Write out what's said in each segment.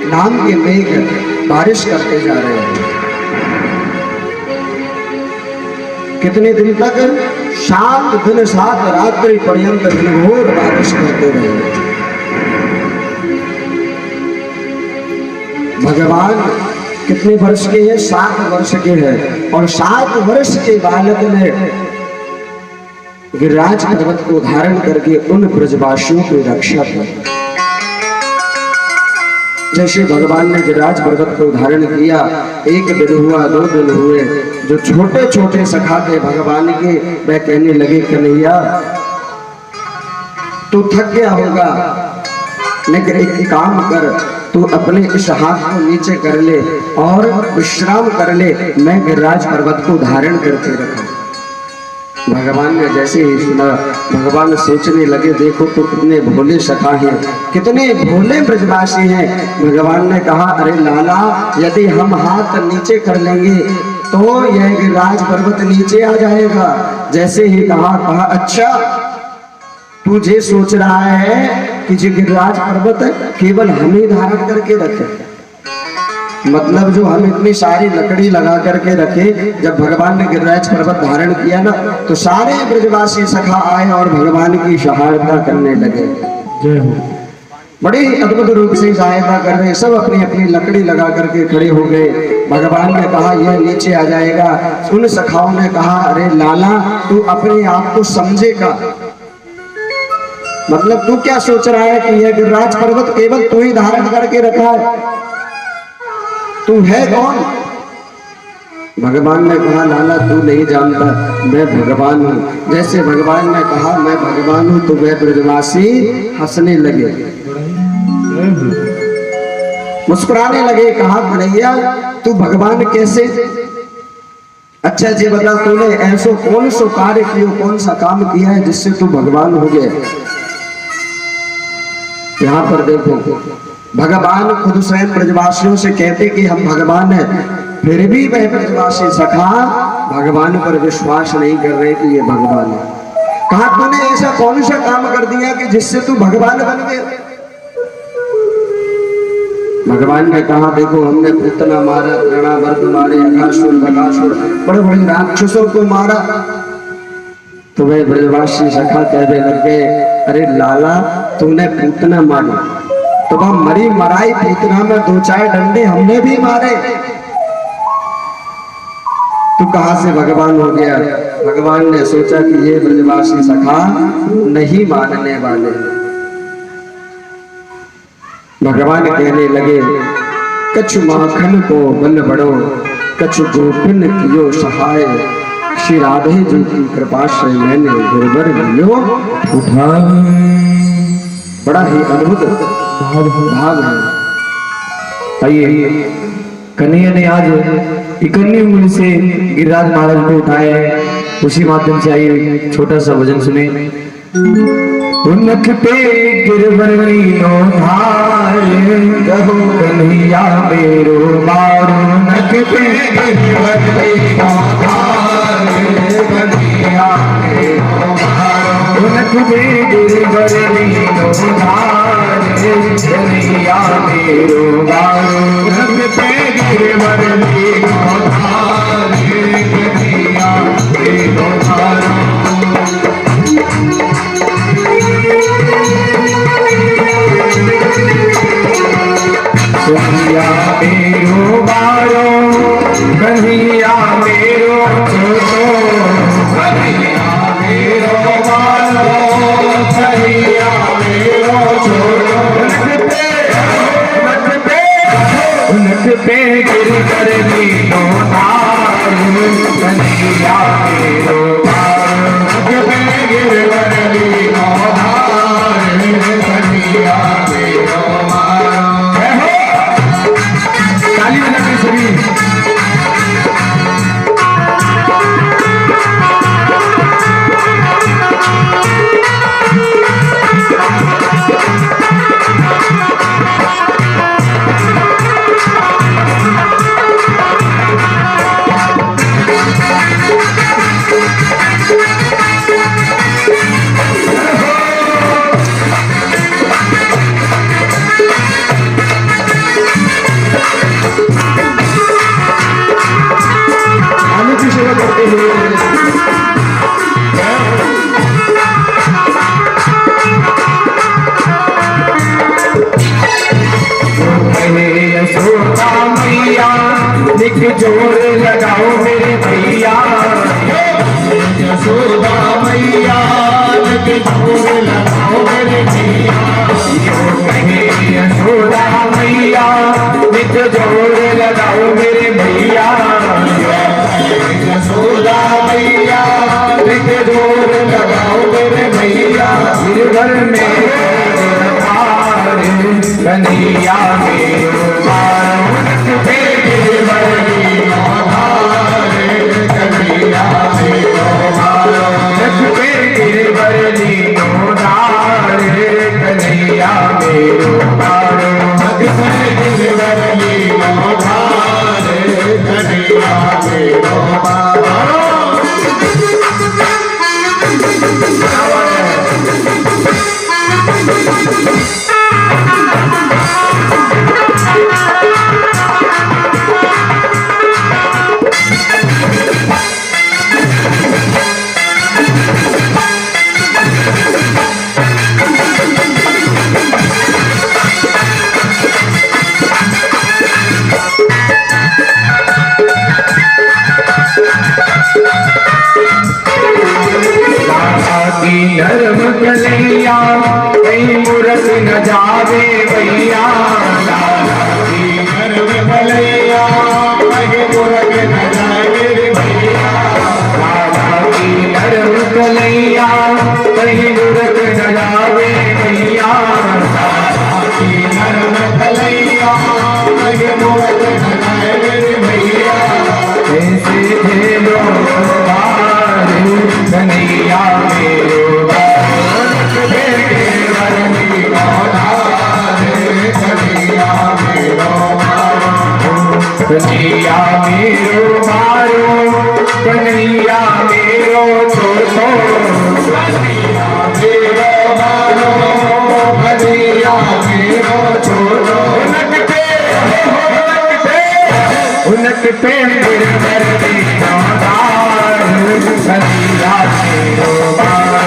नाम के मेघ बारिश करते जा रहे हैं। कितने दिन तक? 7 दिन 7 रात्रि पर्यंत घनघोर बारिश करते रहे। भगवान कितने वर्ष के हैं? 7 वर्ष के हैं। और 7 वर्ष के बालक ने गिरिराज पर्वत को धारण करके उन ब्रजवासियों की रक्षा की। जैसे भगवान ने गिरिराज पर्वत को धारण किया, 1 दिन हुआ, 2 दिन हुए, जो छोटे छोटे सखा थे भगवान के, वह कहने लगे कन्हैया तू थक गया होगा, लेकिन एक काम कर, तू अपने इस हाथ को नीचे कर ले और विश्राम कर ले, मैं गिरिराज पर्वत को धारण करके रखा। भगवान ने जैसे ही सुना, भगवान सोचने लगे देखो तो कितने भोले सखा हैं, कितने भोले ब्रजवासी हैं। भगवान ने कहा अरे लाला, यदि हम हाथ नीचे कर लेंगे तो यह गिरिराज पर्वत नीचे आ जाएगा। जैसे ही कहा अच्छा तू ये सोच रहा है कि जो गिरिराज पर्वत केवल हम ही धारण करके रखे, मतलब जो हम इतनी सारी लकड़ी लगा करके रखे। जब भगवान ने गिरिराज पर्वत धारण किया ना, तो सारे ब्रजवासी सखा आए और भगवान की सहायता करने लगे। बड़े अद्भुत रूप से सहायता कर रहे, सब अपनी अपनी लकड़ी लगा करके खड़े हो गए। भगवान ने कहा यह नीचे आ जाएगा। उन सखाओं ने कहा अरे लाला, तू अपने आप को समझेगा, मतलब तू क्या सोच रहा है कि यह गिरिराज पर्वत केवल तू ही धारण करके रखा है, तू है कौन? भगवान ने कहा लाला तू नहीं जानता, मैं भगवान हूँ। जैसे भगवान ने कहा मैं भगवान हूँ, तो वह ब्रजवासी हंसने लगे, मुस्कुराने लगे। कहा कन्हैया तू भगवान कैसे? अच्छा जी बता, तूने ऐसो कौन सो कार्य किया, कौन सा काम किया है जिससे तू भगवान हो गया? यहाँ पर देखो, भगवान खुद स्वयं ब्रजवासियों से कहते कि हम भगवान हैं, फिर भी वह ब्रजवासी सखा भगवान पर विश्वास नहीं कर रहे कि ये भगवान है। कहा तूने ऐसा कौन सा काम कर दिया कि जिससे तू भगवान बन गया? भगवान ने कहा देखो, हमने पूतना मारा, तृणावर्त मारे, अघासुर, बकासुर, बड़े बड़े राक्षसों को मारा। तो वह ब्रजवासी सखा कहने लगे अरे लाला, तूने पूतना मारी तो वह मरी मराई पूतना में 2-4 डंडे हमने भी मारे, तू कहां से भगवान हो गया? भगवान ने सोचा कि ये ब्रजवासी सखा नहीं मानने वाले। भगवान कहने लगे कछु माखन को बल बड़ो, कछु गोपिन कियो सहाय, श्री राधे जी की कृपा से मैंने गुरुवर लियो उठा। बड़ा ही अद्भुत भाव है। आइए, कन्हैया ने आज इकन्नी उंगली से गिरिराज महाराज को उठाया है, उसी माध्यम से आइए छोटा सा भजन सुने। उनक पे गिरवरनी नो धारे, कहो कन्हैया मेरो मारो, उनक पे गिरवरनी नो धारे, कन्हैया मेरो मारो, उनक पे गिरवरनी नो धारे, कन्हैया मेरो मारो, उनक पे गिरवरनी नो धारे, कन्हैया मेरो मारो। कन्हैया मेरो मारो, कन्हैया मेरो छोटो, कन्हैया मेरो मारो, कन्हैया मेरो छोटो, उनक पे गिरवरनी नो धारे, कन्हैया मेरो मारो, उनक पे गिरवरनी नो धारे, कन्हैया मेरो मारो। ताली बजाते सभी। एक जोर लगाओ मेरे भैया यशोदा मैया, एक जोर लगाओ मेरे भैया। यो कहे यशोदा मैया, एक जोर लगाओ मेरे भैया। यशोदा मैया, एक जोर लगाओ मेरे भैया। गिरधर में कन्हैया मेरो कन्हैया मेरो कन्हैया मेरो नरम कन्हैया कहीं मूरत न जावे भैया। नरम कन्हैया कहीं मूरत न जावे भैया। नरम कन्हैया कहीं मूरत न जावे भैया। नरम कन्हैया कहीं मूरत न जावे भैया। ऐसे खेलो कन्हैया मेरो कन्हैया मेरो मारो, कन्हैया मेरो छोड़ो। कन्हैया मेरो मारो, कन्हैया मेरो छोड़ो। उनक पे गिरधर कन्हैया मेरो मारो, गिरधर कन्हैया मेरो मारो।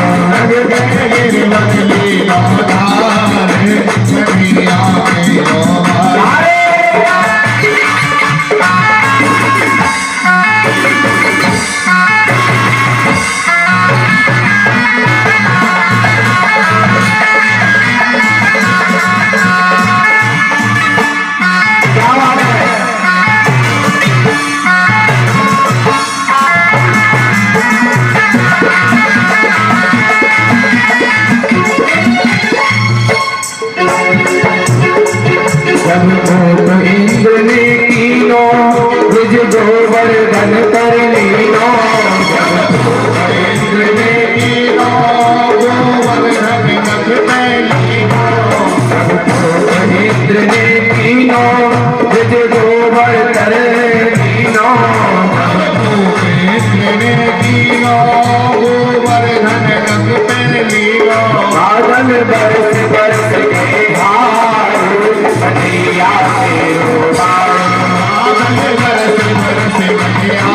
इंद्र ने कीनो निज गोवर्धन कर लीनो। इंद्र ने कीनो गोवर्धन नख में लीनो। इंद्र ने कीनो निज गोवर्धन लीनो। इंद्र ने कीनो गोवर्धन नख में लीनो। बादल बरस बरस के कन्हैया मेरो बादल बरस बरस कन्हैया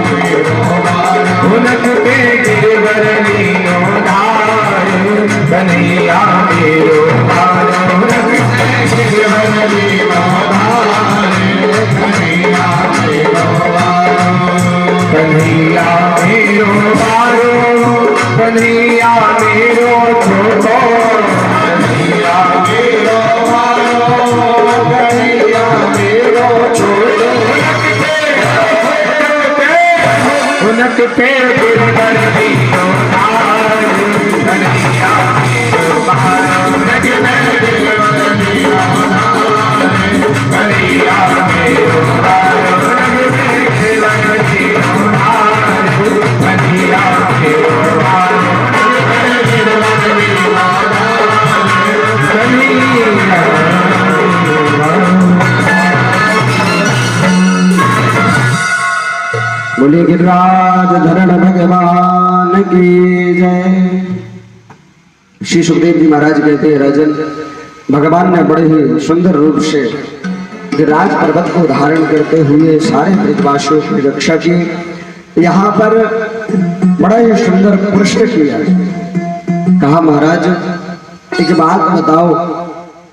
मेरो उनक पे गिरधर लीनो धार। कन्हैया मेरो उनक पे गिरधर लीनो धार। कन्हैया मेरो कन्हैया मेरो मारो, कन्हैया मेरो छोड़ो। कन्हैया मेरो मारो, कन्हैया मेरो छोड़ो। उनक पे गिरधर लीनो धार। कन्हैया मेरो मारो, गिरधर लीनो धार। कन्हैया मेरो मारो, गिरधर लीनो धार। कन्हैया मेरो मारो, गिरधर लीनो बोले गिरिराज धरण भगवान की जय। श्री सुखदेव जी महाराज कहते हैं, राजन भगवान ने बड़े ही सुंदर रूप से गिरिराज पर्वत को धारण करते हुए सारे ब्रजवासियों की रक्षा की। यहाँ पर बड़ा ही सुंदर प्रश्न किया, कहा महाराज एक बात बताओ,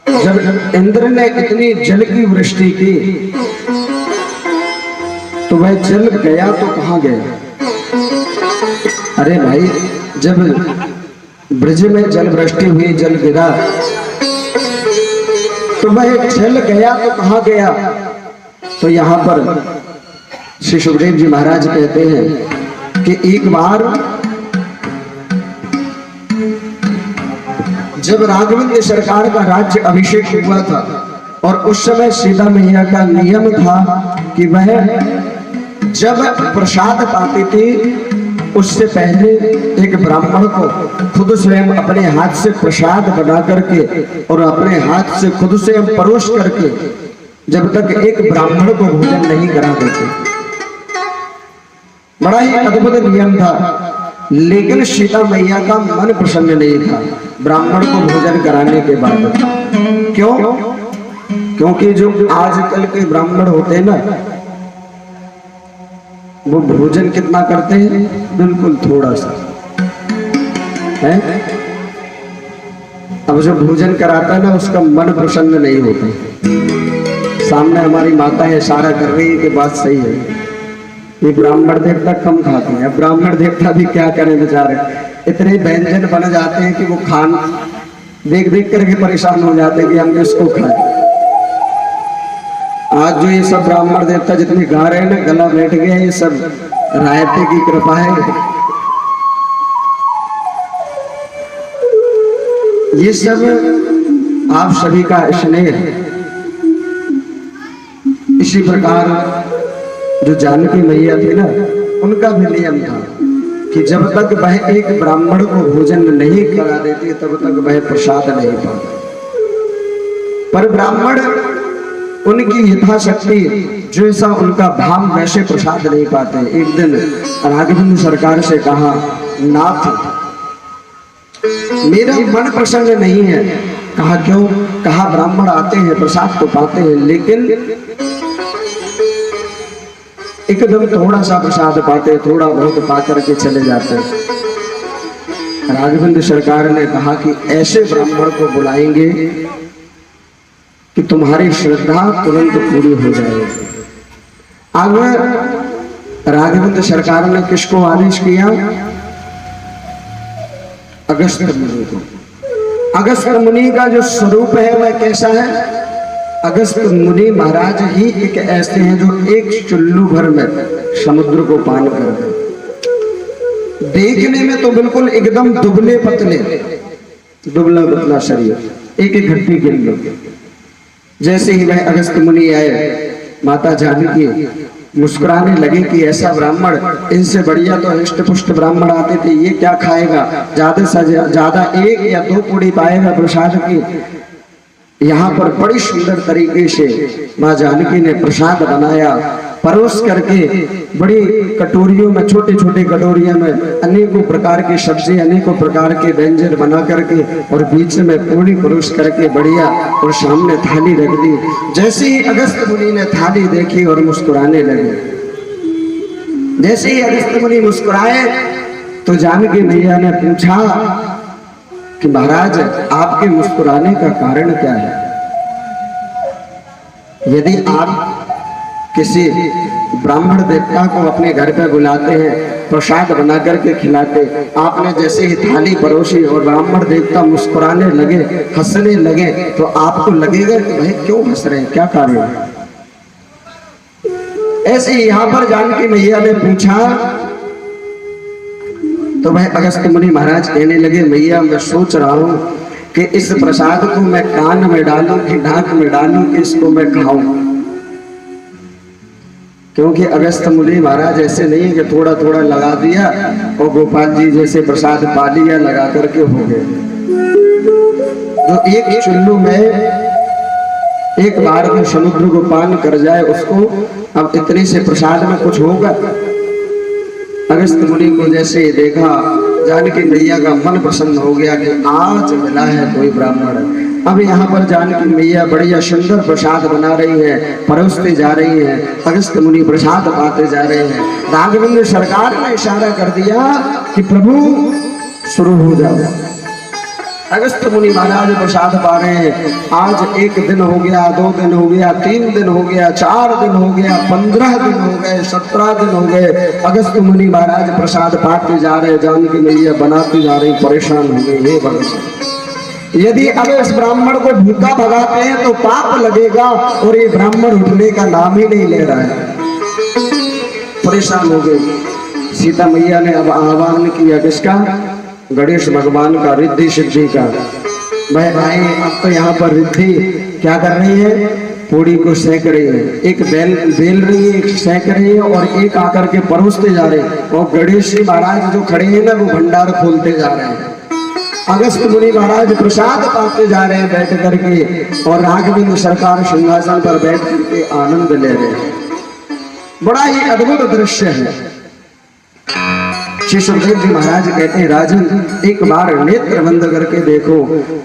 जब इंद्र ने इतनी जल की वृष्टि की तो वह जल गया तो कहां गया? अरे भाई, जब ब्रज में जल वृष्टि हुई, जल गिरा, तो वह जल गया तो कहां गया? तो यहां पर श्री सुखदेव जी महाराज कहते हैं कि एक बार जब राघवेंद्र सरकार का राज्य अभिषेक हुआ था और उस समय सीता मैया का नियम था कि वह जब प्रसाद पाती थी उससे पहले एक ब्राह्मण को खुद स्वयं अपने हाथ से प्रसाद बना करके और अपने हाथ से खुद से परोस करके जब तक एक ब्राह्मण को भोजन नहीं करा देते। बड़ा ही अद्भुत नियम था, लेकिन सीता मैया का मन प्रसन्न नहीं था ब्राह्मण को भोजन कराने के बाद। क्यों? क्योंकि जो आजकल के ब्राह्मण होते हैं ना, वो भोजन कितना करते हैं? बिल्कुल थोड़ा सा है। अब जो भोजन कराता है ना, उसका मन प्रसन्न नहीं होता। सामने हमारी माता है, इशारा कर रही है कि बात सही है, ये ब्राह्मण देवता कम खाते हैं। अब ब्राह्मण देवता भी क्या करें बेचारे, इतने व्यंजन बन जाते हैं कि वो खान देख देख करके परेशान हो जाते हैं कि हम इसको खाएं। आज जो ये सब ब्राह्मण देवता जितने गा रहे हैं ना, गला बैठ गया, ये सब रायते की कृपा है। ये सब आप सभी का स्नेह है। इसी प्रकार जो जानकी मैया थी ना, उनका भी नियम था कि जब तक वह एक ब्राह्मण को भोजन नहीं करा देती तब तक वह प्रसाद नहीं पाती। पर ब्राह्मण उनकी यथाशक्ति जैसा उनका भाव वैसे प्रसाद नहीं पाते। एक दिन राघवेंद्र सरकार से कहा, नाथ मेरा मन प्रसन्न नहीं है। कहा क्यों? कहा ब्राह्मण आते हैं, प्रसाद तो पाते हैं, लेकिन एकदम थोड़ा सा प्रसाद पाते, थोड़ा बहुत पा करके चले जाते। राघवेंद्र सरकार ने कहा कि ऐसे ब्राह्मण को बुलाएंगे कि तुम्हारी श्रद्धा तुरंत पूरी हो जाएगी। अब राघवेंद्र सरकार ने किसको आदेश किया? अगस्त मुनि को। अगस्त मुनि का जो स्वरूप है वह कैसा है? अगस्त मुनि महाराज ही एक ऐसे हैं जो एक चुल्लू भर में समुद्र को पान कर गए। देखने में तो बिल्कुल एकदम दुबले पतले, दुबला पतला शरीर, एक एक हड्डी गिन लो। जैसे ही वह अगस्त मुनि आए, माता जानकी मुस्कुराने लगे कि ऐसा ब्राह्मण, इनसे बढ़िया तो हृष्ट पुष्ट ब्राह्मण आते थे, ये क्या खाएगा? ज्यादा से ज्यादा 1 या 2 पूड़ी पाएगा प्रसाद की। यहाँ पर बड़ी सुंदर तरीके से माँ जानकी ने प्रसाद बनाया, परोस करके बड़ी कटोरियों में, छोटे छोटे कटोरियों में अनेकों प्रकार की सब्जी, अनेकों प्रकार के व्यंजन बना करके और बीच में पूरी परोस करके बढ़िया और सामने थाली रख दी। जैसे ही अगस्त मुनि ने थाली देखी और मुस्कुराने लगे। जैसे ही अगस्त मुनि मुस्कुराए तो जानकी मैया ने पूछा कि महाराज आपके मुस्कुराने का कारण क्या है? यदि आप किसी ब्राह्मण देवता को अपने घर पे बुलाते हैं, प्रसाद बना करके खिलाते, आपने जैसे ही थाली परोसी और ब्राह्मण देवता मुस्कुराने लगे, हंसने लगे, तो आपको लगेगा कि भाई क्यों हंस रहे हैं, क्या कारण है? ऐसे ही यहाँ पर जानकी मैया ने पूछा तो वह अगस्त मुनि महाराज कहने लगे, मैया मैं सोच रहा हूं कि इस प्रसाद को मैं कान में डालूं कि नाक में डालूं कि इसको मैं खाऊं। क्योंकि अगस्त मुनि महाराज ऐसे नहीं है कि थोड़ा थोड़ा लगा दिया और गोपाल जी जैसे प्रसाद पा लिया लगा करके हो गए। जो एक चुल्लू में एक बार में समुद्र को पान कर जाए उसको अब इतने से प्रसाद में कुछ होगा? अगस्त मुनि को जैसे ही देखा, जानकी मैया का मन प्रसन्न हो गया कि आज मिला है कोई ब्राह्मण। अब यहाँ पर जानकी मैया बढ़िया सुंदर प्रसाद बना रही है, परोसते जा रही है, अगस्त मुनि प्रसाद पाते जा रहे हैं। राघवेंद्र सरकार ने इशारा कर दिया कि प्रभु शुरू हो जाओ। अगस्त मुनि महाराज प्रसाद पा रहे हैं। आज 1 दिन हो गया, 2 दिन हो गया, 3 दिन हो गया, 4 दिन हो गया, 15 दिन हो गए, 17 दिन हो गए। अगस्त मुनि महाराज प्रसाद पाते जा रहे, जानकी मैया बनाती जा रही, परेशान हो गई। हे भगवान, यदि अब इस ब्राह्मण को भूखा भगाते हैं तो पाप लगेगा, और ये ब्राह्मण उठने का नाम ही नहीं ले रहा है। परेशान हो गए। सीता मैया ने अब आह्वान किया किसका? गणेश भगवान का, रिद्धि सिद्धि का। भाई अब तो यहाँ पर रिद्धि क्या कर रही है? पूड़ी को सेक रही है। एक बेल रही है, एक सेक रही है, और एक आकर के परोसते जा रहे हैं। और गणेश जी महाराज जो खड़े हैं ना, वो भंडार खोलते जा रहे हैं। अगस्त मुनि महाराज प्रसाद पाते जा रहे हैं बैठ करके, और राघवेंद्र सरकार सिंहासन पर बैठ करके आनंद ले रहे हैं। बड़ा ही अद्भुत दृश्य है। श्री सुखदेव जी महाराज कहते हैं, राजन एक बार नेत्र बंद करके देखो,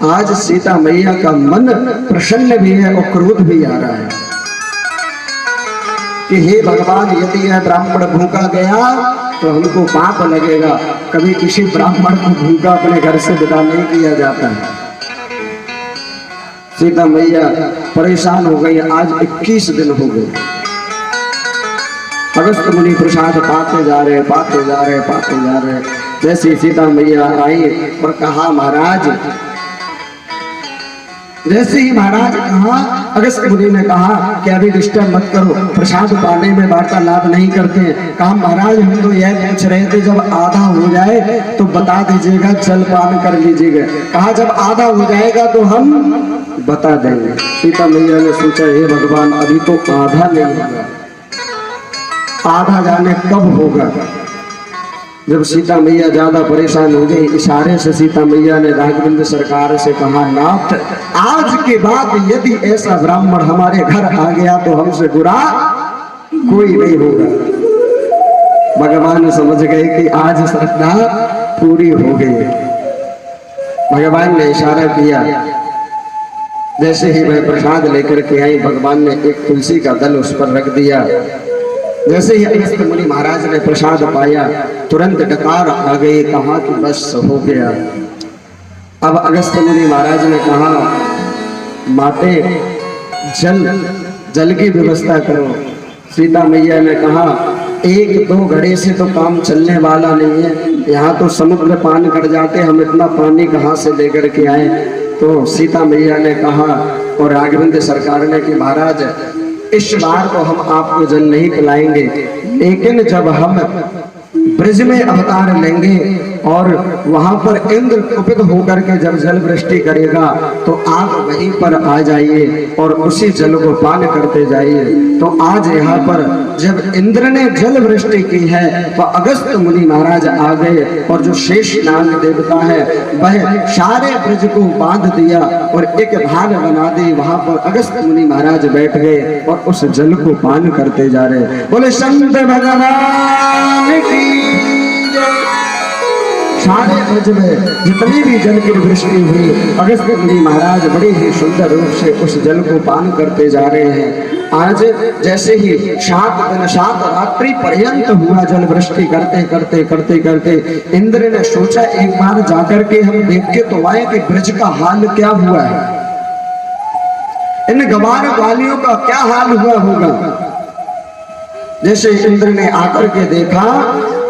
आज सीता मैया का मन प्रसन्न भी है और क्रोध भी आ रहा है कि हे भगवान, यदि यह ब्राह्मण भूखा गया तो हमको पाप लगेगा। कभी किसी ब्राह्मण को भूखा अपने घर से विदा नहीं किया जाता है। सीता मैया परेशान हो गई। आज 21 दिन हो गए। अगस्त मुनि प्रसाद पाते जा रहे, पाते जा रहे, पाते जा रहे। जैसे सीता मैया आई और कहा, महाराज, जैसे ही महाराज कहा, अगस्त मुनि ने कहा कि अभी डिस्टर्ब मत करो, प्रसाद पाने में वार्तालाप नहीं करते हैं। कहा, महाराज हम तो यह पूछ रहे थे, जब आधा हो जाए तो बता दीजिएगा, जल पान कर लीजिएगा। कहा, जब आधा हो जाएगा तो हम बता देंगे। सीता मैया ने सोचा, हे भगवान, अभी तो आधा नहीं होगा, आधा जाने कब होगा। जब सीता मैया ज्यादा परेशान हो गई, इशारे से सीता मैया ने राघवेंद्र सरकार से कहा, नाथ, आज के बाद यदि ऐसा ब्राह्मण हमारे घर आ गया तो हमसे बुरा कोई नहीं होगा। भगवान समझ गए कि आज श्रद्धा पूरी हो गई। भगवान ने इशारा किया। जैसे ही वह प्रसाद लेकर के आई, भगवान ने एक तुलसी का दल उस पर रख दिया। जैसे ही अगस्त मुनि महाराज ने प्रसाद पाया, तुरंत डकार आ गई। कहा कि बस हो गया। अब अगस्त मुनि महाराज ने कहा, माते जल की व्यवस्था करो। सीता मैया ने कहा, 1-2 घड़े से तो काम चलने वाला नहीं है, यहाँ तो समुद्र पान कर जाते, हम इतना पानी कहाँ से लेकर के आए। तो सीता मैया ने कहा, और राघवेंद्र सरकार ने कि महाराज, इस बार तो हम आपको जल नहीं पिलाएंगे, लेकिन जब हम ब्रज में अवतार लेंगे और वहां पर इंद्र कुपित होकर के जब जल वृष्टि करेगा तो आप वहीं पर आ जाइए और उसी जल को पान करते जाइए। तो आज यहाँ पर जब इंद्र ने जल वृष्टि की है तो अगस्त मुनि महाराज आ गए, और जो शेष नाग देवता है वह सारे ब्रज को बांध दिया और एक भाग बना दी। वहां पर अगस्त मुनि महाराज बैठ गए और उस जल को पान करते जा रहे। बोले संत भगवान की जय। सारे ब्रज में जितनी भी जल की वृष्टि हुई, अगस्त मुनि महाराज बड़े ही सुंदर रूप से उस जल को पान करते जा रहे हैं। आज जैसे ही 7 दिन 7 रात्रि पर्यंत हुआ जल वृष्टि करते करते करते करते, इंद्र ने सोचा एक बार जाकर के हम देख के तो आए कि ब्रज का हाल क्या हुआ है, इन गवार वालियों का क्या हाल हुआ होगा। जैसे इंद्र ने आकर के देखा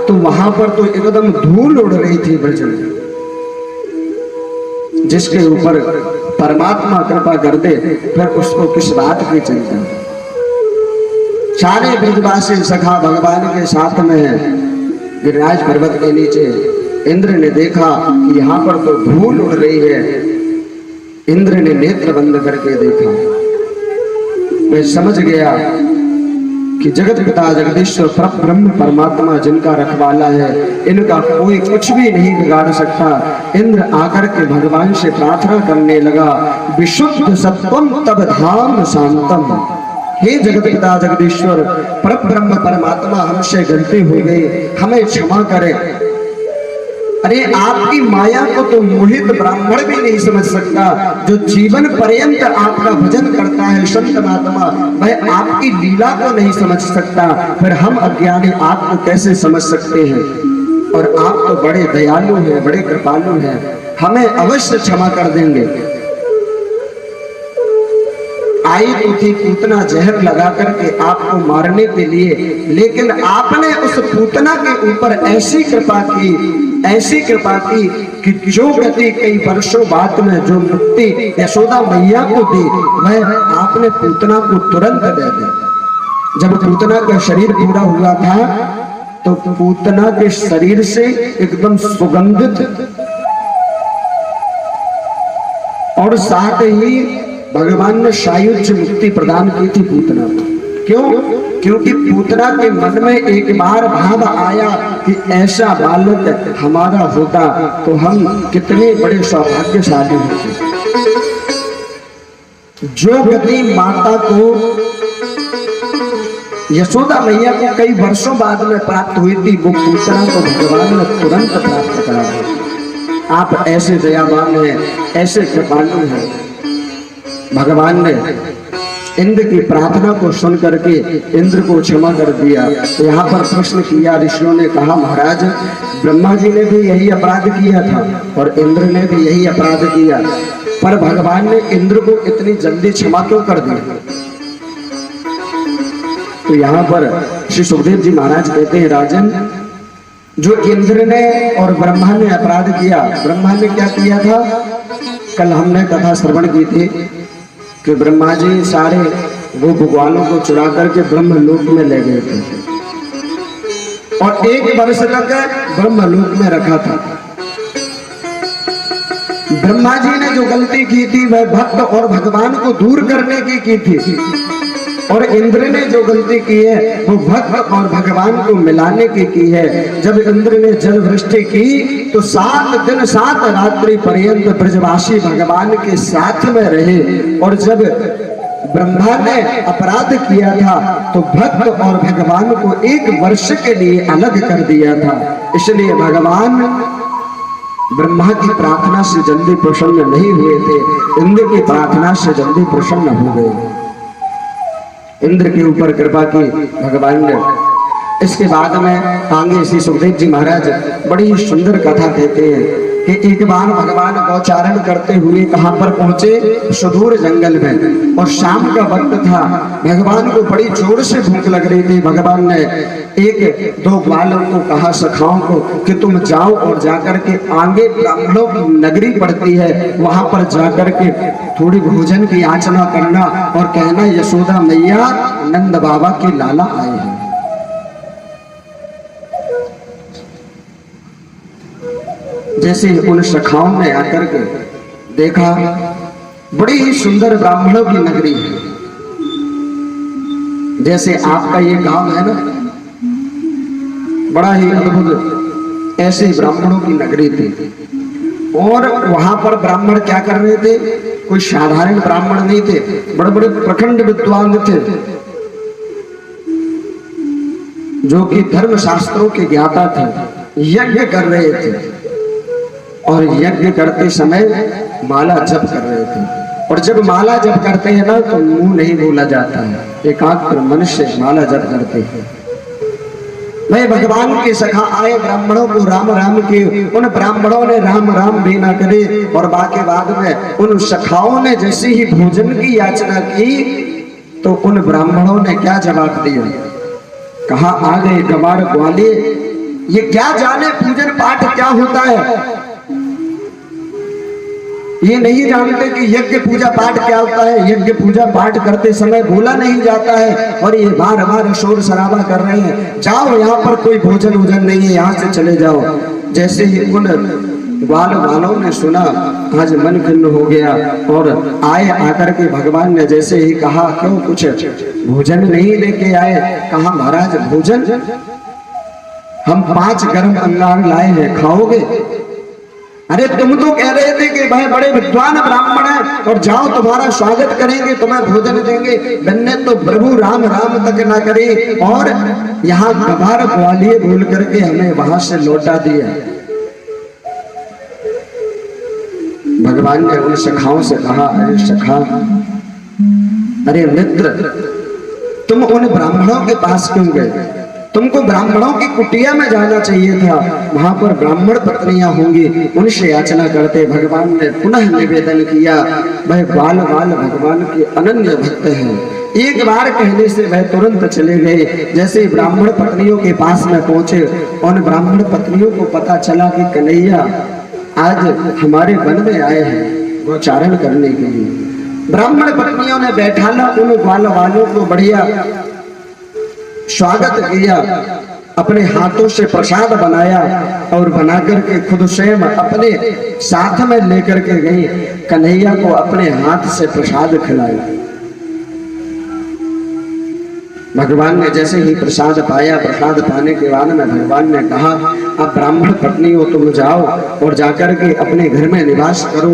तो वहां पर तो एकदम धूल उड़ रही थी ब्रज में, जिसके ऊपर परमात्मा कृपा कर दे फिर उसको किस बात की चिंता। सारे ब्रजवासी सखा भगवान के साथ में है। गिरिराज पर्वत के नीचे इंद्र ने देखा कि यहाँ पर तो धूल उड़ रही है। इंद्र ने नेत्र बंद करके देखा, मैं समझ गया कि जगत पिता जगदीश्वर परब्रह्म परमात्मा जिनका रखवाला है, इनका कोई कुछ भी नहीं बिगाड़ सकता। इंद्र आकर के भगवान से प्रार्थना करने लगा, विशुद्ध सत्वम तब धाम शांतम। हे जगत पिता जगदीश्वर परब्रह्म परमात्मा, हमसे गलती हो गई, हमें क्षमा करें। अरे आपकी माया को तो मोहित ब्राह्मण भी नहीं समझ सकता, जो जीवन पर्यंत आपका भजन करता है संत महात्मा, वह आपकी लीला को नहीं समझ सकता, फिर हम अज्ञानी आपको कैसे समझ सकते हैं। और आप तो बड़े दयालु हैं, बड़े कृपालु हैं, हमें अवश्य क्षमा कर देंगे। आई तो थी पूतना जहर लगा करके आपको मारने के लिए, लेकिन आपने उस पूतना के ऊपर ऐसी कृपा की कि जो गति कई वर्षों बाद में जो मुक्ति यशोदा मैया को दी, वह आपने पूतना को तुरंत दे दी। जब पूतना का शरीर पूरा हुआ था तो पूतना के शरीर से एकदम सुगंधित और साथ ही भगवान ने सायुज्य मुक्ति प्रदान की थी पूतना को। क्यों? क्योंकि पूतना के मन में एक बार भाव आया कि ऐसा बालक हमारा होता तो हम कितने बड़े सौभाग्यशाली होते। जो गति माता को यशोदा मैया को कई वर्षों बाद में प्राप्त हुई थी, वो पूतना को भगवान ने तुरंत प्राप्त करा। आप ऐसे दयावान हैं, ऐसे कृपालु हैं। भगवान ने इंद्र की प्रार्थना को सुन करके इंद्र को क्षमा कर दिया। तो यहाँ पर प्रश्न किया ऋषियों ने, कहा महाराज ब्रह्मा जी ने भी यही अपराध किया था और इंद्र ने भी यही अपराध किया, पर भगवान ने इंद्र को इतनी जल्दी क्षमा क्यों कर दिया? तो यहाँ पर श्री सुखदेव जी महाराज कहते हैं, राजन जो इंद्र ने और ब्रह्मा ने अपराध किया, ब्रह्मा ने क्या किया था? कल हमने कथा श्रवण की थी कि ब्रह्मा जी सारे वो भगवानों को चुरा करके ब्रह्मलोक में ले गए थे और 1 वर्ष तक ब्रह्मलोक में रखा था। ब्रह्मा जी ने जो गलती की थी वह भक्त और भगवान को दूर करने की थी, और इंद्र ने जो गलती की है वो भक्त और भगवान को मिलाने की है। जब इंद्र ने जल वृष्टि की तो 7 दिन 7 रात्रि पर्यंत ब्रजवासी भगवान के साथ में रहे, और जब ब्रह्मा ने अपराध किया था तो भक्त और भगवान को 1 वर्ष के लिए अलग कर दिया था। इसलिए भगवान ब्रह्मा की प्रार्थना से जल्दी प्रसन्न नहीं हुए थे, इंद्र की प्रार्थना से जल्दी प्रसन्न हो गए। इंद्र के ऊपर कृपा की भगवान ने। इसके बाद में आगे श्री सुखदेव जी महाराज बड़ी ही सुंदर कथा कहते हैं कि एक बार भगवान गौचारण करते हुए कहां पर पहुंचे? सुदूर जंगल में, और शाम का वक्त था। भगवान को बड़ी जोर से भूख लग रही थी। भगवान ने 1-2 ग्वालों को कहा, सखाओं को, कि तुम जाओ और जाकर के आगे ब्राह्मणों की नगरी पड़ती है, वहां पर जाकर के थोड़ी भोजन की याचना करना और कहना यशोदा मैया नंद बाबा की लाला आए हैं। जैसे उन सखाओं ने आकर के देखा, बड़ी ही सुंदर ब्राह्मणों की नगरी है। जैसे आपका ये गांव है ना, बड़ा ही अद्भुत ऐसे ब्राह्मणों की नगरी थी। और वहां पर ब्राह्मण क्या कर रहे थे? कोई साधारण ब्राह्मण नहीं थे, बड़े बड़े प्रखंड विद्वान थे, जो कि धर्म शास्त्रों के ज्ञाता थे। यज्ञ कर रहे थे और यज्ञ करते समय माला जप कर रहे थे। और जब माला जप करते हैं ना तो मुंह नहीं बोला जाता है, एकाग्र मन से माला जप करते हैं। मैं भगवान के सखा आए ब्राह्मणों को राम राम के, उन ब्राह्मणों ने राम राम भी ना करे, और बाकी बाद में उन सखाओं ने जैसे ही भोजन की याचना की तो उन ब्राह्मणों ने क्या जवाब दिया? कहा, आ गए गवार ग्वालिए, ये क्या जाने पूजन पाठ क्या होता है, ये नहीं जानते कि यज्ञ पूजा पाठ क्या होता है। यज्ञ पूजा पाठ करते समय बोला नहीं जाता है, और ये बार बार शोर शराबा कर रहे हैं। जाओ, यहाँ पर कोई भोजन वोजन नहीं है, यहाँ से चले जाओ। जैसे ही उन ग्वाल वालों ने सुना, आज मन खिन्न हो गया और आए। आकर के भगवान ने जैसे ही कहा, क्यों कुछ भोजन नहीं लेके आए? कहा, महाराज भोजन हम 5 गर्म अंगार लाए हैं, खाओगे? अरे तुम तो कह रहे थे कि भाई बड़े विद्वान ब्राह्मण हैं और जाओ तुम्हारा स्वागत करेंगे, तुम्हें भोजन देंगे। मैंने तो प्रभु राम राम तक ना करे और यहाँ गवार ग्वालिए बोल करके हमें वहां से लौटा दिया। भगवान ने उन सखाओं से कहा, अरे सखा, अरे मित्र, तुम उन ब्राह्मणों के पास क्यों गए? तुमको ब्राह्मणों की कुटिया में जाना चाहिए था, वहां पर ब्राह्मण पत्नियां होंगी, उनसे याचना करते। भगवान ने पुनः निवेदन किया, वह बाल बाल भगवान के अनन्य भक्त हैं। एक बार कहने से वह तुरंत चले गए। जैसे ब्राह्मण पत्नियों के पास में पहुंचे, उन ब्राह्मण पत्नियों को पता चला कि कन्हैया आज हमारे वन में आए हैं गोचारण करने के लिए। ब्राह्मण पत्नियों ने बैठाला उन ग्वाल वालों को बढ़िया स्वागत किया, अपने हाथों से प्रसाद बनाया और बनाकर के खुद स्वयं अपने साथ में लेकर के गई। कन्हैया को अपने हाथ से प्रसाद खिलाया। भगवान ने जैसे ही प्रसाद पाया, प्रसाद पाने के बाद में भगवान ने कहा, अब ब्राह्मण पत्नी हो तुम जाओ और जाकर के अपने घर में निवास करो।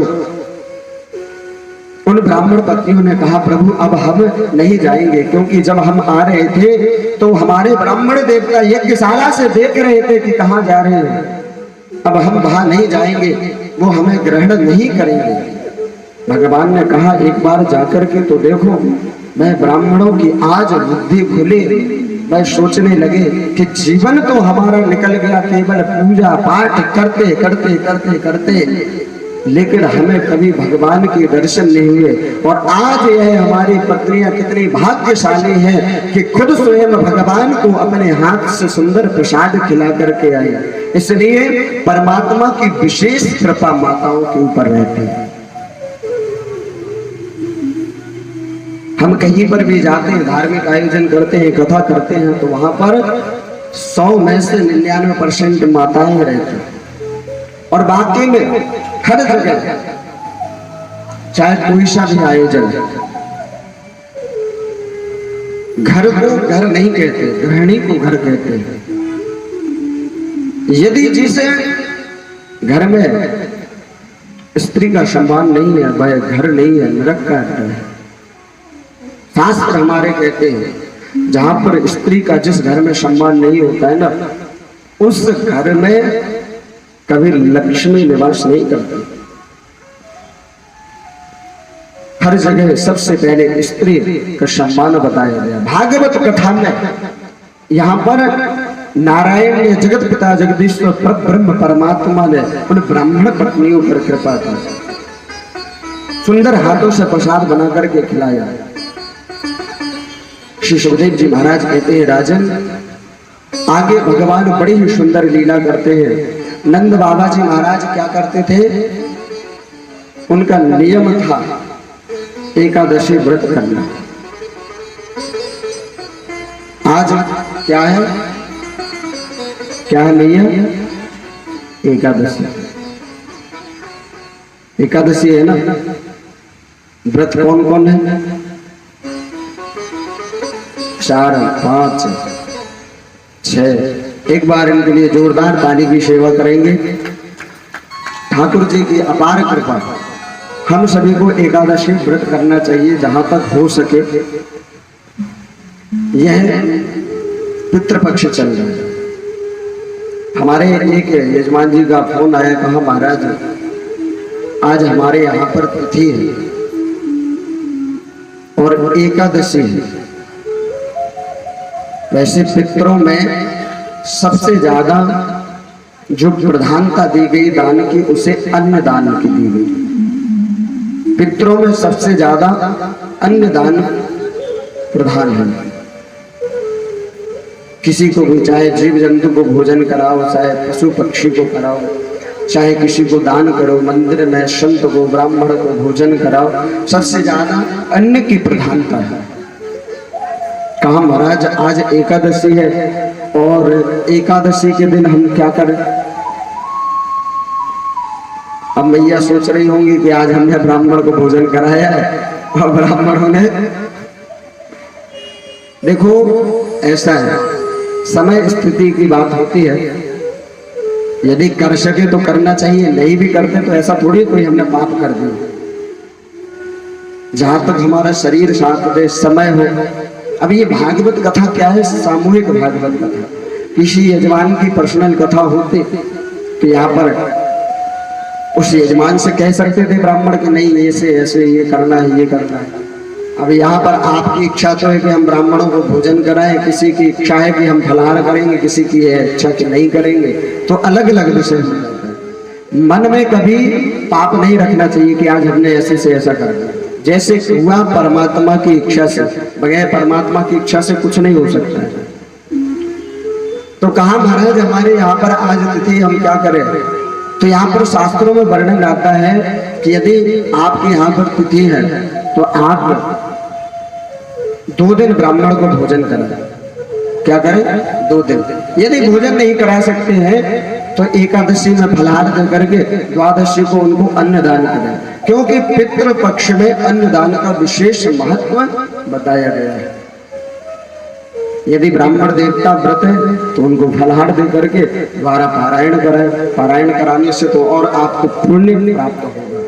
उन ब्राह्मण पत्नियों ने कहा, प्रभु अब हम नहीं जाएंगे, क्योंकि जब हम आ रहे थे तो हमारे ब्राह्मण देवता यज्ञशाला से देख रहे थे कि कहाँ जा रहे हैं। अब हम वहां नहीं जाएंगे, वो हमें ग्रहण नहीं करेंगे। भगवान ने कहा, एक बार जाकर के तो देखो। मैं ब्राह्मणों की आज बुद्धि खुली, मैं सोचने लगे कि जीवन तो हमारा निकल गया केवल पूजा पाठ करते करते करते करते, लेकिन हमें कभी भगवान के दर्शन नहीं हुए। और आज यह हमारी पत्नियां कितनी भाग्यशाली हैं कि खुद स्वयं भगवान को अपने हाथ से सुंदर प्रसाद खिला करके आई। इसलिए परमात्मा की विशेष कृपा माताओं के ऊपर रहती है। हम कहीं पर भी जाते हैं, धार्मिक आयोजन करते हैं, कथा करते हैं, तो वहां पर 100 में से 99% माताएं रहती हैं। और बाकी में हर जगह चाहे कोई सा भी आयोजन, घर को घर नहीं कहते, गृहिणी को घर कहते हैं। यदि जिसे घर में स्त्री का सम्मान नहीं है, वह घर नहीं है, नरक का है। शास्त्र हमारे कहते हैं, जहां पर स्त्री का जिस घर में सम्मान नहीं होता है ना, उस घर में कभी लक्ष्मी निवास नहीं करती। हर जगह सबसे पहले स्त्री का सम्मान बताया गया। भागवत कथा में यहाँ पर नारायण ने, जगत पिता जगदीश्वर ब्रह्म परमात्मा ने उन ब्राह्मण पत्नियों पर कृपा की, सुंदर हाथों से प्रसाद बना करके खिलाया। श्री सुखदेव जी महाराज कहते हैं, राजन आगे भगवान बड़ी ही सुंदर लीला करते हैं। नंद बाबा जी महाराज क्या करते थे, उनका नियम था एकादशी व्रत करना। आज क्या है, क्या है नियम? एकादशी। एकादशी है ना। व्रत कौन कौन है? 4, 5, 6। एक बार इनके लिए जोरदार ताली की सेवा करेंगे। ठाकुर जी की अपार कृपा, हम सभी को एकादशी व्रत करना चाहिए जहां तक हो सके। यह पितृपक्ष चल रहा है। हमारे एक यजमान जी का फोन आया, कहा महाराज आज हमारे यहाँ पर तिथि है और एकादशी है। वैसे पितरों में सबसे ज्यादा जो प्रधानता दी गई दान की, उसे अन्न दान की दी गई। पितरों में सबसे ज्यादा अन्न दान प्रधान है। किसी को भी, चाहे जीव जंतु को भोजन कराओ, चाहे पशु पक्षी को कराओ, चाहे किसी को दान करो, मंदिर में संत को ब्राह्मण को भोजन कराओ, सबसे ज्यादा अन्न की प्रधानता है। कहा महाराज आज एकादशी है और एकादशी के दिन हम क्या करें? अब मैया सोच रही होंगी कि आज हमने ब्राह्मण को भोजन कराया है और ब्राह्मणों ने, देखो ऐसा है, समय स्थिति की बात होती है। यदि कर सके तो करना चाहिए, नहीं भी करते तो ऐसा थोड़ी कोई हमने पाप कर दिया। जहां तक हमारा शरीर साथ दे, समय हो। अब ये भागवत कथा क्या है? सामूहिक भागवत कथा। किसी यजमान की पर्सनल कथा होती तो यहाँ पर उस यजमान से कह सकते थे ब्राह्मण के, नहीं ऐसे ऐसे ये करना है, ये करना है। अब यहाँ पर आपकी इच्छा तो है कि हम ब्राह्मणों को भोजन कराएं, किसी की इच्छा है कि हम फलाहार करेंगे, किसी की है इच्छा कि नहीं करेंगे, तो अलग अलग विषय हो जाता है। मन में कभी पाप नहीं रखना चाहिए कि आज हमने ऐसे से ऐसा कर दिया। जैसे हुआ परमात्मा की इच्छा से, बगैर परमात्मा की इच्छा से कुछ नहीं हो सकता है। तो कहा महाराज हमारे यहाँ पर आज तिथि, हम क्या करें? तो यहाँ पर शास्त्रों में वर्णन आता है कि यदि आपके यहाँ पर तिथि है तो आप 2 दिन ब्राह्मण को भोजन करें। क्या करें? 2 दिन। यदि भोजन नहीं करा सकते हैं तो एकादशी में फलाहार दे करके द्वादशी को उनको अन्नदान करें, क्योंकि पितृ पक्ष में अन्नदान का विशेष महत्व बताया गया है। यदि ब्राह्मण देवता व्रत है तो उनको फलाहार दे करके द्वारा पारायण कराएं। पारायण कराने से तो और आपको पुण्य प्राप्त होगा।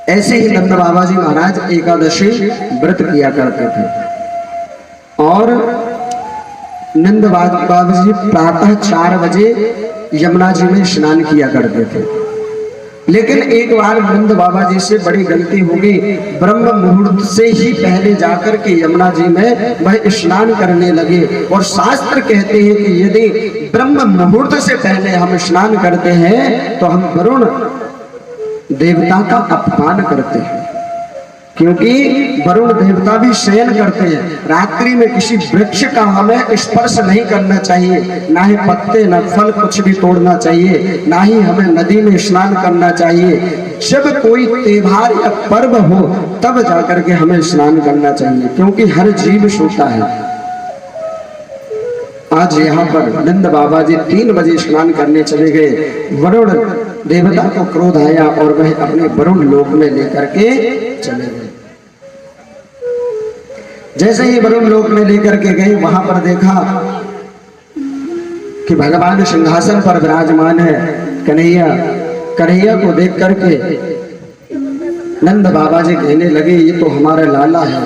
ऐसे ही नंद बाबा जी महाराज एकादशी व्रत किया करते थे और नंद बाबा जी प्रातः 4 बजे यमुना जी में स्नान किया करते थे। लेकिन एक बार नंद बाबा जी से बड़ी गलती हो गई, ब्रह्म मुहूर्त से ही पहले जाकर के यमुना जी में वह स्नान करने लगे। और शास्त्र कहते हैं कि यदि ब्रह्म मुहूर्त से पहले हम स्नान करते हैं तो हम वरुण देवता का अपमान करते हैं, क्योंकि वरुण देवता भी शयन करते हैं। रात्रि में किसी वृक्ष का हमें स्पर्श नहीं करना चाहिए, ना ही पत्ते न फल कुछ भी तोड़ना चाहिए, ना ही हमें नदी में स्नान करना चाहिए। जब कोई त्योहार या पर्व हो तब जाकर के हमें स्नान करना चाहिए, क्योंकि हर जीव सोता है। आज यहाँ पर नंद बाबा जी 3 बजे स्नान करने चले गए। वरुण देवता को क्रोध आया और वह अपने वरुण लोक में लेकर के चले गए। जैसे ही वरुण लोक में लेकर के गए, वहां पर देखा कि भगवान सिंहासन पर विराजमान है। कन्हैया को देख करके नंद बाबा जी कहने लगे, ये तो हमारा लाला है।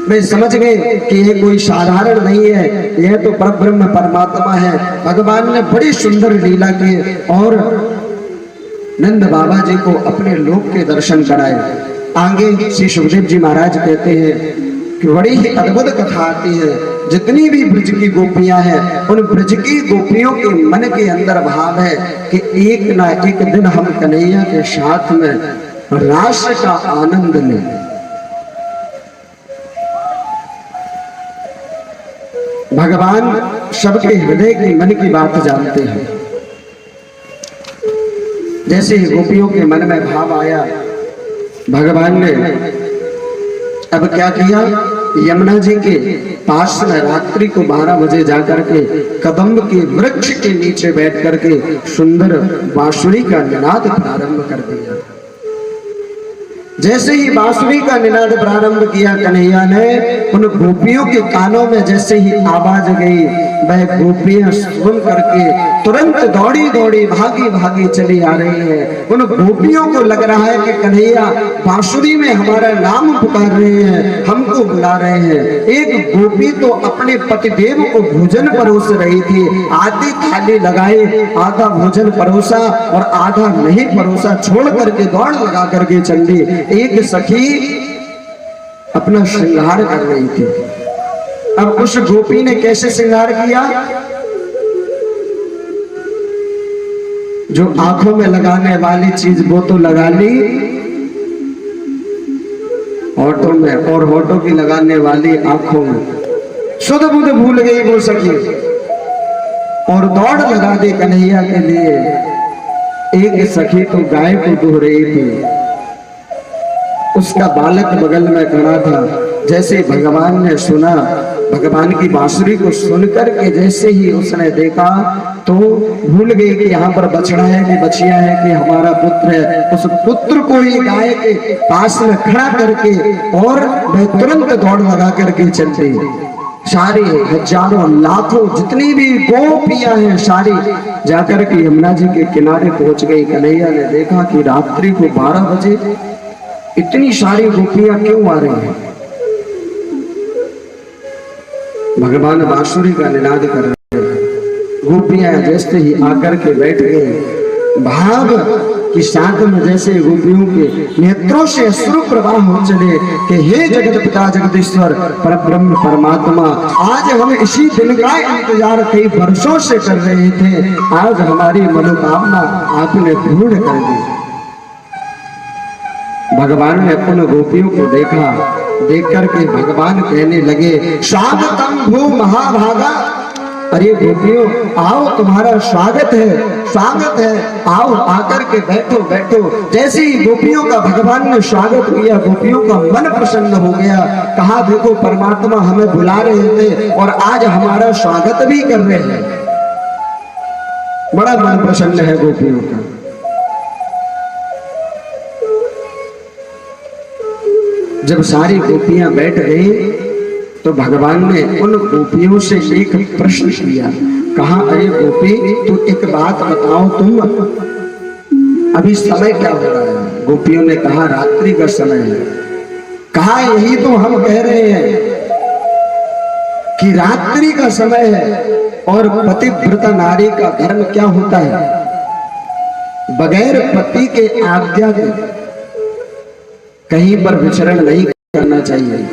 वे समझ गए कि ये कोई साधारण नहीं है, यह तो परब्रह्म परमात्मा है। भगवान ने बड़ी सुंदर लीला की और नंद बाबा जी को अपने लोक के दर्शन कराए। आगे श्री सुखदेव जी महाराज कहते हैं कि बड़ी ही अद्भुत कथा आती है। जितनी भी ब्रज की गोपियां हैं, उन ब्रज की गोपियों के मन के अंदर भाव है कि एक ना एक दिन हम कन्हैया के साथ में रास का आनंद लें। भगवान सबके हृदय की मन की बात जानते हैं। जैसे ही गोपियों के मन में भाव आया, भगवान ने अब क्या किया, यमुना जी के पास में रात्रि को 12 बजे जाकर के कदम्ब के वृक्ष के नीचे बैठ करके सुंदर बांसुरी का निनाद प्रारंभ कर दिया। जैसे ही बांसुरी का निनाद प्रारंभ किया, कन्हैया ने उन गोपियों के कानों में जैसे ही आवाज गई, वह गोपियां सुन करके तुरंत दौड़ी दौड़ी भागी भागी चली आ रही है। उन गोपियों को लग रहा है कि कन्हैया बांसुरी में हमारा नाम पुकार रहे हैं, हमको बुला रहे हैं। एक गोपी तो अपने पतिदेव को भोजन परोस रही थी, आधी थाली लगाई, आधा भोजन परोसा और आधा नहीं परोसा, छोड़ करके दौड़ लगा करके चल दी। एक सखी अपना श्रृंगार कर रही थी। अब उस गोपी ने कैसे श्रृंगार किया? जो आंखों में लगाने वाली चीज वो तो लगा ली होठों में, और होठों की लगाने वाली आंखों में। शुद्ध बुद्ध भूल गई वो सखी और दौड़ लगा दी कन्हैया के लिए। एक सखी तो गाय को दूह रही थी, उसका बालक बगल में खड़ा था। जैसे भगवान ने सुना, भगवान की बांसुरी को सुनकर के जैसे ही उसने देखा तो भूल गई कि यहाँ पर बछड़ा है कि बछिया है कि हमारा पुत्र है। उस पुत्र को ही गाय के पास में खड़ा करके और वह तुरंत दौड़ लगा करके चल गई। सारी हजारों लाखों जितनी भी गोपियां हैं सारी जाकर के यमुना जी के किनारे पहुंच गई। कन्हैया ने देखा कि रात्रि को 12 बजे इतनी सारी गोपियां क्यों आ रही हैं? भगवान बांसुरी का निनाद कर रहे हैं। गोपियां जैसे ही आकर के बैठ गई, भाव कि साथ में जैसे गोपियों के नेत्रों से अश्रु प्रवाह हो चले कि हे जगत पिता जगदीश्वर परब्रह्म परमात्मा, आज हम इसी दिन का इंतजार कई वर्षों से कर रहे थे, आज हमारी मनोकामना आपने पूर्ण कर दी। भगवान ने उन गोपियों को देखा, देख करके भगवान कहने लगे स्वागतम भू महाभागा, अरे गोपियों आओ तुम्हारा स्वागत है, स्वागत है, आओ आकर के बैठो बैठो। जैसे ही गोपियों का भगवान ने स्वागत किया, गोपियों का मन प्रसन्न हो गया। कहा देखो परमात्मा हमें बुला रहे थे और आज हमारा स्वागत भी कर रहे हैं। बड़ा मन प्रसन्न है गोपियों का। जब सारी गोपियां बैठ गई तो भगवान ने उन गोपियों से एक प्रश्न किया। कहा अरे गोपी तू एक बात बताओ, तुम अभी समय क्या हो रहा है? गोपियों ने कहा रात्रि का समय है। कहा यही तो हम कह रहे हैं कि रात्रि का समय है और पतिव्रता नारी का धर्म क्या होता है? बगैर पति के आज्ञा के कहीं पर विचरण नहीं करना चाहिए।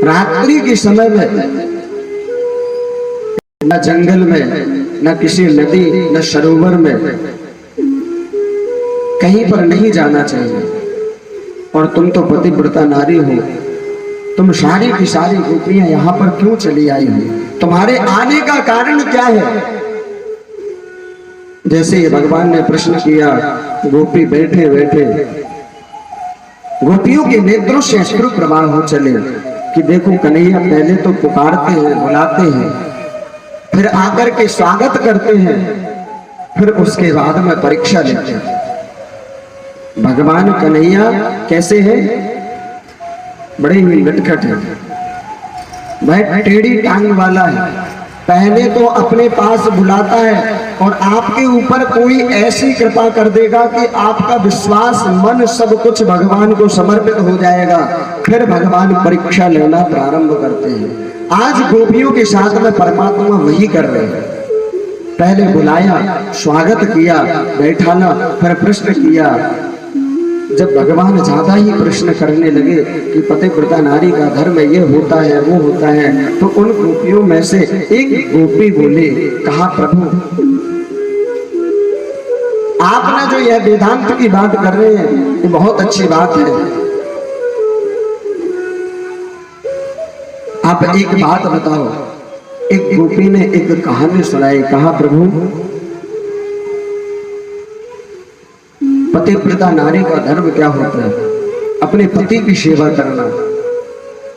रात्रि के समय में न जंगल में, न किसी नदी, न सरोवर में कहीं पर नहीं जाना चाहिए। और तुम तो पतिव्रता नारी हो, तुम सारी की सारी गोपियां यहाँ पर क्यों चली आई हो? तुम्हारे आने का कारण क्या है? जैसे भगवान ने प्रश्न किया, गोपी बैठे बैठे गोपियों के नेत्रों से अश्रु प्रवाह हो चले कि देखो कन्हैया पहले तो पुकारते हैं, बुलाते हैं, फिर आकर के स्वागत करते हैं, फिर उसके बाद में परीक्षा लेते हैं। भगवान कन्हैया कैसे है? बड़े ही नटखट है, वह टेढ़ी टांग वाला है। पहले तो अपने पास बुलाता है और आपके ऊपर कोई ऐसी कृपा कर देगा कि आपका विश्वास, मन, सब कुछ भगवान को समर्पित हो जाएगा। फिर भगवान परीक्षा लेना प्रारंभ करते हैं। आज गोपियों के साथ में परमात्मा वही कर रहे हैं। पहले बुलाया, स्वागत किया, बैठाना, फिर प्रश्न किया। जब भगवान ज्यादा ही प्रश्न करने लगे कि पतिव्रता नारी का धर्म ये होता है, वो होता है, तो उन गोपियों में से एक गोपी बोले, कहा प्रभु आपने जो यह वेदांत की बात कर रहे हैं ये बहुत अच्छी बात है। आप एक बात बताओ। एक गोपी ने एक कहानी सुनाई। कहा प्रभु पतिव्रता नारी का धर्म क्या होता है? अपने पति की सेवा करना।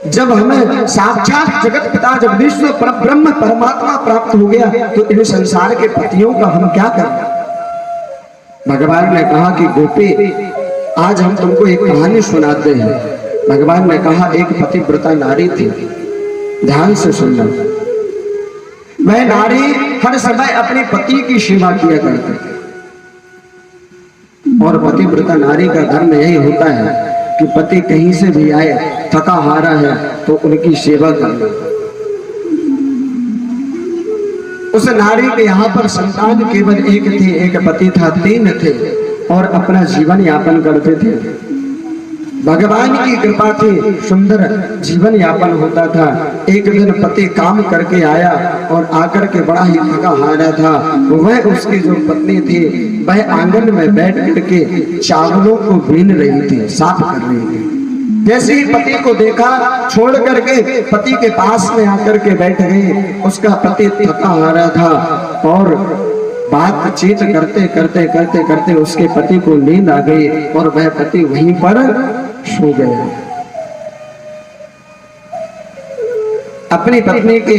जब हमें साक्षात जगत पिता जगदीश्वर परब्रह्म परमात्मा प्राप्त हो गया तो इन संसार के पतियों का हम क्या करें? भगवान ने कहा कि गोपी आज हम तुमको एक कहानी सुनाते हैं। भगवान ने कहा एक पतिव्रता नारी थी, ध्यान से सुनना। वह नारी हर समय अपने पति की सेवा किया करती थी और पतिव्रता नारी का धर्म यही होता है कि पति कहीं से भी आए, थका हारा है तो उनकी सेवा करना। उस नारी के यहाँ पर संतान केवल एक थी, एक पति था, 3 थे और अपना जीवन यापन करते थे। भगवान की कृपा थी, सुंदर जीवन यापन होता था। एक दिन पति काम करके आया और आकर के बड़ा ही थका हारा था। वह उसकी जो पत्नी थी वह आंगन में बैठ करके चावलों को बीन रही थी, साफ कर रही थी। जैसे ही पति को देखा, छोड़ करके पति के पास में आकर के बैठ गई। उसका पति थका हारा था और बातचीत करते करते करते करते उसके पति को नींद आ गई और वह पति वहीं पर सो गए। अपनी पत्नी के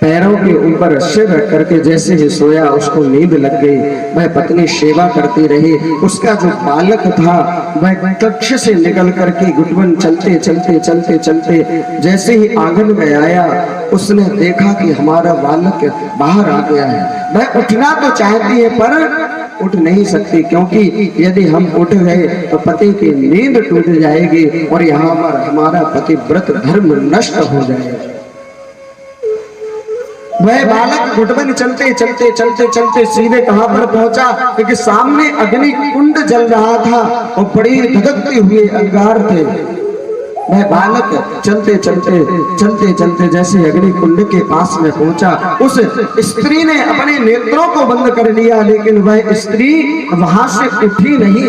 पैरों के ऊपर सिर रख करके जैसे ही सोया, उसको नींद लग गई। वह पत्नी सेवा करती रही। उसका जो बालक था वह कक्ष से निकल करके गुटवन चलते चलते चलते चलते जैसे ही आंगन में आया, उसने देखा कि हमारा बालक बाहर आ गया है। वह उठना तो चाहती है पर उठ नहीं सकती, क्योंकि यदि हम उठ गए तो पति की नींद टूट जाएगी और यहाँ पर हमारा पतिव्रत धर्म नष्ट हो जाएगा। वह बालक घुटबन चलते चलते चलते चलते सीधे कहां पर पहुंचा, क्योंकि सामने अग्नि कुंड जल रहा था और बड़ी धधकते हुए अंगार थे। वह बालक चलते चलते चलते चलते जैसे अग्नि कुंड के पास में पहुंचा, उस स्त्री ने अपने नेत्रों को बंद कर लिया, लेकिन वह स्त्री वहां से उठी नहीं।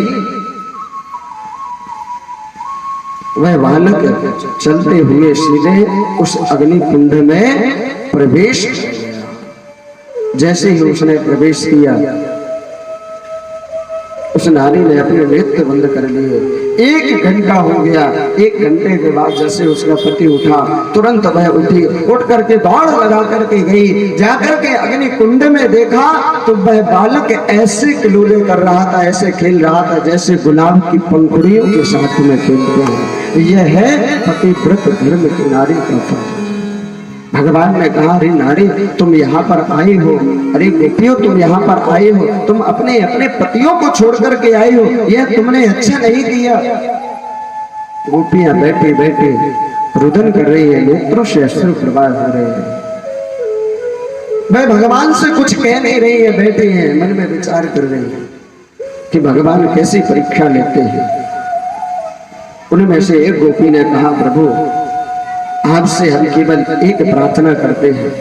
वह बालक चलते हुए सीधे उस अग्नि कुंड में प्रवेश किया। जैसे ही उसने प्रवेश किया, उस नारी ने अपने नेत्र बंद कर लिए। 1 घंटा हो गया। 1 घंटे के बाद जैसे उसका पति उठा, तुरंत वह उठी, उठ करके दौड़ लगा करके गई। जाकर के अग्नि कुंड में देखा तो वह बालक ऐसे किलूले कर रहा था, ऐसे खेल रहा था जैसे गुलाब की पंखुड़ियों के साथ में खेलते हैं। यह है पतिव्रत धर्म की नारी का फल। भगवान ने कहा, अरे नारी तुम यहाँ पर आई हो, अरे बेटियों तुम यहाँ पर आई हो, तुम अपने अपने पतियों को छोड़ करके आई हो, यह तुमने अच्छा नहीं किया। गोपियां बैठी बैठी रुदन कर रही है, नेत्रों से अश्रु प्रवाह हो रहे हैं। वह भगवान से कुछ कह नहीं रही है, बैठी है मन में विचार कर रही है कि भगवान कैसी परीक्षा लेते हैं। उनमें से एक गोपी ने कहा, प्रभु आपसे हम केवल एक प्रार्थना करते हैं।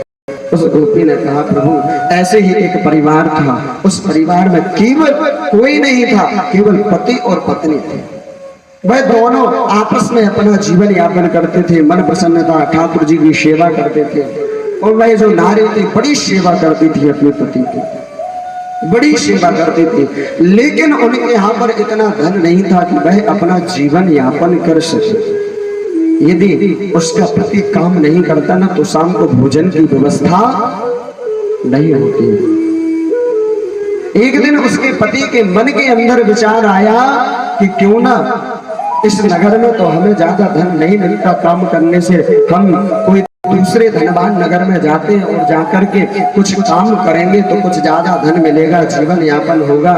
उस गोपी ने कहा, प्रभु ऐसे ही एक परिवार था, उस परिवार में केवल कोई नहीं था, केवल पति और पत्नी थे। वह दोनों आपस में अपना जीवन यापन करते थे, मन प्रसन्नता, ठाकुर जी की सेवा करते थे। और वह जो नारी थी बड़ी सेवा करती थी, अपने पति की बड़ी सेवा करती थी, लेकिन उनके यहाँ पर इतना धन नहीं था कि वह अपना जीवन यापन कर सके। यदि उसका पति काम नहीं करता ना, तो शाम को भोजन की व्यवस्था नहीं होती। एक दिन उसके पति के मन के अंदर विचार आया कि क्यों ना इस नगर में तो हमें ज्यादा धन नहीं मिलता काम करने से, हम कोई दूसरे धनवान नगर में जाते हैं और जाकर के कुछ काम करेंगे तो कुछ ज्यादा धन मिलेगा, जीवन यापन होगा।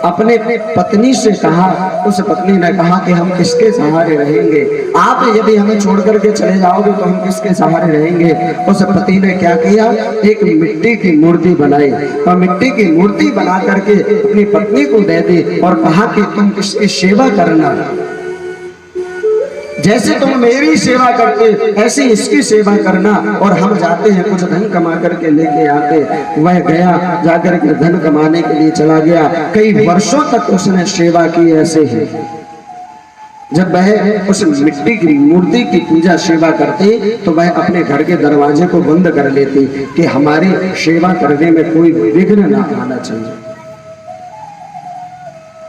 अपने पत्नी से कहा, उस पत्नी ने कहा कि हम किसके सहारे रहेंगे, आप यदि हमें छोड़ करके चले जाओगे तो हम किसके सहारे रहेंगे। उस पति ने क्या किया, एक मिट्टी की मूर्ति बनाई और मिट्टी की मूर्ति बना करके अपनी पत्नी को दे दी और कहा कि तुम इसकी सेवा करना, जैसे तुम मेरी सेवा करते ऐसे इसकी सेवा करना, और हम जाते हैं कुछ धन कमा करके लेके आते। वह गया, जाकर के धन कमाने के लिए चला गया। कई वर्षों तक उसने सेवा की ऐसे ही। जब वह उस मिट्टी की मूर्ति की पूजा सेवा करती तो वह अपने घर के दरवाजे को बंद कर लेती कि हमारी सेवा करने में कोई विघ्न ना आना चाहिए।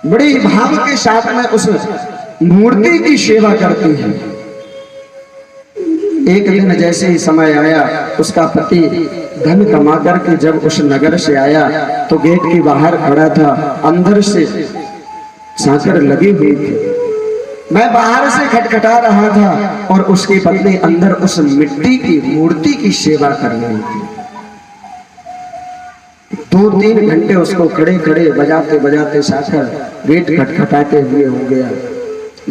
बड़े भाव के साथ में उस मूर्ति की सेवा करती है। एक दिन जैसे ही समय आया, उसका पति धन कमा करके जब उस नगर से आया तो गेट के बाहर खड़ा था, अंदर से सांकड़ लगी हुई थी। मैं बाहर से खटखटा रहा था और उसकी पत्नी अंदर उस मिट्टी की मूर्ति की सेवा कर रही थी। 2-3 घंटे उसको खड़े खड़े बजाते बजाते साकर गेट खटखटाते हुए हो गया,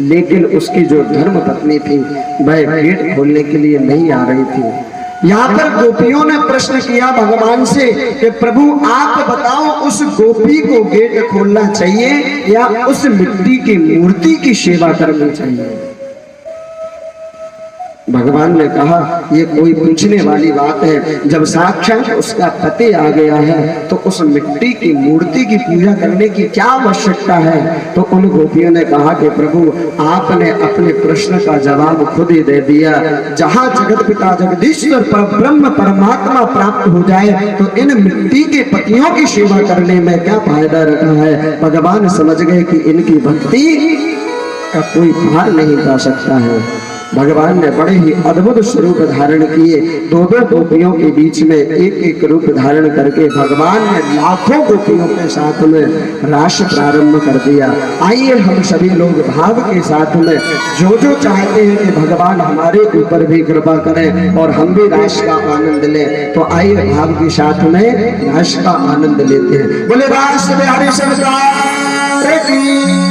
लेकिन उसकी जो धर्म पत्नी थी वह गेट खोलने के लिए नहीं आ रही थी। यहाँ पर गोपियों ने प्रश्न किया भगवान से कि प्रभु आप बताओ, उस गोपी को गेट खोलना चाहिए या उस मिट्टी की मूर्ति की सेवा करनी चाहिए। भगवान ने कहा, ये कोई पूछने वाली बात है, जब साक्षात उसका पति आ गया है तो उस मिट्टी की मूर्ति की पूजा करने की क्या आवश्यकता है। तो उन गोपियों ने कहा कि प्रभु आपने अपने प्रश्न का जवाब खुद ही दे दिया। जहाँ जगत पिता जगदीश्वर पर ब्रह्म परमात्मा प्राप्त हो जाए तो इन मिट्टी के पतियों की सेवा करने में क्या फायदा रखा है। भगवान समझ गए कि इनकी भक्ति का कोई पार नहीं पा सकता है। भगवान ने बड़े ही अद्भुत स्वरूप धारण किए। 2-2 गोपियों के बीच में एक रूप धारण करके भगवान ने लाखों गोपियों के साथ में रास प्रारंभ कर दिया। आइए हम सभी लोग भाव के साथ में जो जो चाहते हैं कि भगवान हमारे ऊपर भी कृपा करें और हम भी रास का आनंद लें, तो आइए भाव के साथ में रास का आनंद लेते हैं। बोले रास बिहारी सरकार की